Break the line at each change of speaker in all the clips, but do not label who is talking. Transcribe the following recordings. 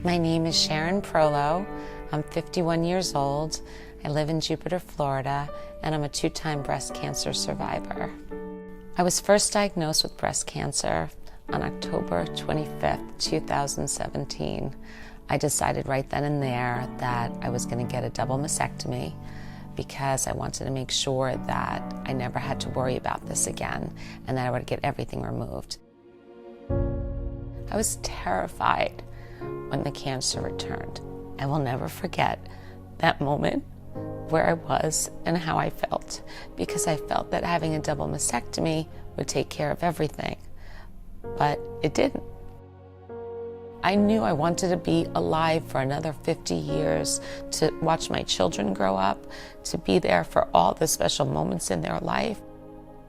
My name is Sharon Prolo. I'm 51 years old. I live in Jupiter, Florida, and I'm a 2-time breast cancer survivor. I was first diagnosed with breast cancer on October 25th, 2017. I decided right then and there that I was going to get a double mastectomy because I wanted to make sure that I never had to worry about this again and that I would get everything removed. I was terrified when the cancer returned. I will never forget that moment where I was and how I felt, because I felt that having a double mastectomy would take care of everything, but it didn't. I knew I wanted to be alive for another 50 years, to watch my children grow up, to be there for all the special moments in their life.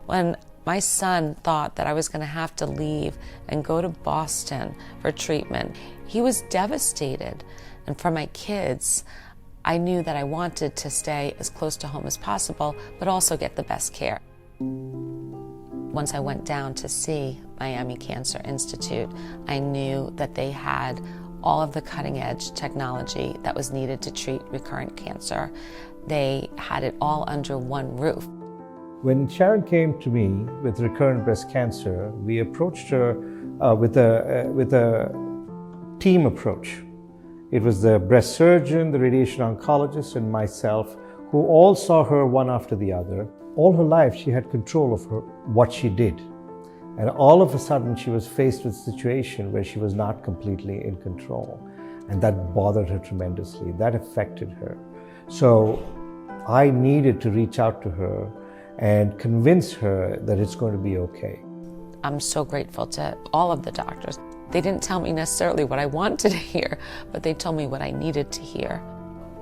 When my son thought that I was going to have to leave and go to Boston for treatment, he was devastated. And for my kids, I knew that I wanted to stay as close to home as possible, but also get the best care. Once I went down to see Miami Cancer Institute, I knew that they had all of the cutting-edge technology that was needed to treat recurrent cancer. They had it all under one roof.
When Sharon came to me with recurrent breast cancer, we approached her with a team approach. It was the breast surgeon, the radiation oncologist, and myself, who all saw her one after the other. All her life, she had control of what she did. And all of a sudden, she was faced with a situation where she was not completely in control. And that bothered her tremendously. That affected her. So I needed to reach out to her and convince her that it's going to be okay.
I'm so grateful to all of the doctors. They didn't tell me necessarily what I wanted to hear, but they told me what I needed to hear.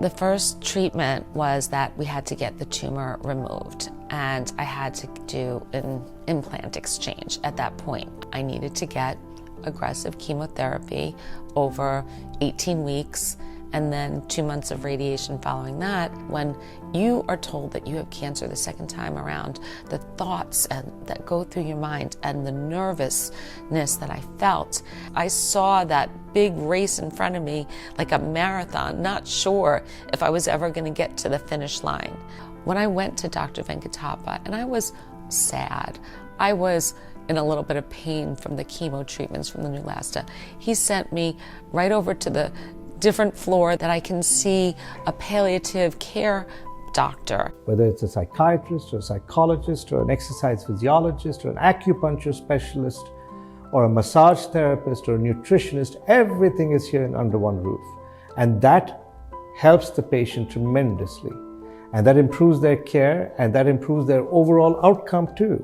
The first treatment was that we had to get the tumor removed, and I had to do an implant exchange at that point. I needed to get aggressive chemotherapy over 18 weeks, and then 2 months of radiation following that. When you are told that you have cancer the second time around, the thoughts that go through your mind and the nervousness that I felt, I saw that big race in front of me like a marathon, not sure if I was ever going to get to the finish line. When I went to Dr. Venkatappa, and I was sad, I was in a little bit of pain from the chemo treatments from the Neulasta, he sent me right over to the different floor that I can see a palliative care doctor.
Whether it's a psychiatrist or a psychologist or an exercise physiologist or an acupuncture specialist or a massage therapist or a nutritionist, everything is here under one roof. And that helps the patient tremendously. And that improves their care, and that improves their overall outcome too.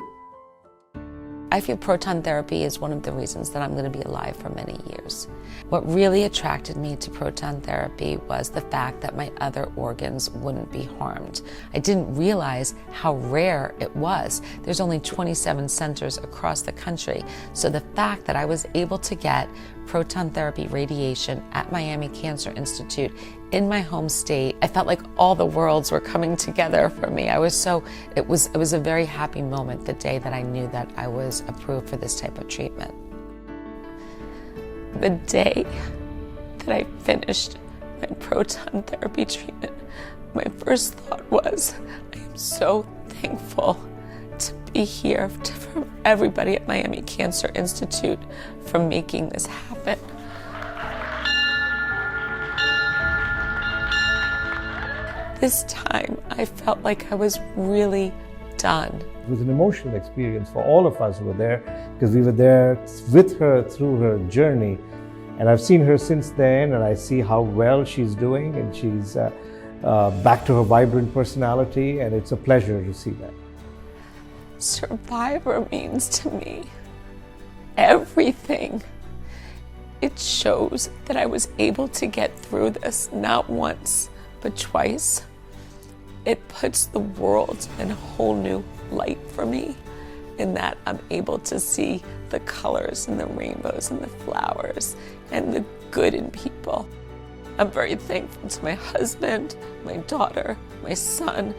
I feel proton therapy is one of the reasons that I'm going to be alive for many years. What really attracted me to proton therapy was the fact that my other organs wouldn't be harmed. I didn't realize how rare it was. There's only 27 centers across the country. So the fact that I was able to get proton therapy radiation at Miami Cancer Institute in my home state, I felt like all the worlds were coming together for me. It was a very happy moment the day that I knew that I was approved for this type of treatment. The day that I finished my proton therapy treatment, my first thought was, I am so thankful to be here, for everybody at Miami Cancer Institute for making this happen. This time, I felt like I was really done.
It was an emotional experience for all of us who were there, because we were there with her through her journey. And I've seen her since then, and I see how well she's doing, and she's back to her vibrant personality, and it's a pleasure to see that.
Survivor means to me everything. It shows that I was able to get through this not once, but twice. It puts the world in a whole new light for me, in that I'm able to see the colors and the rainbows and the flowers and the good in people. I'm very thankful to my husband, my daughter, my son.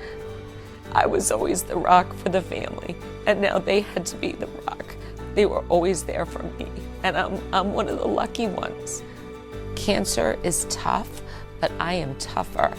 I was always the rock for the family, and now they had to be the rock. They were always there for me, and I'm one of the lucky ones. Cancer is tough, but I am tougher.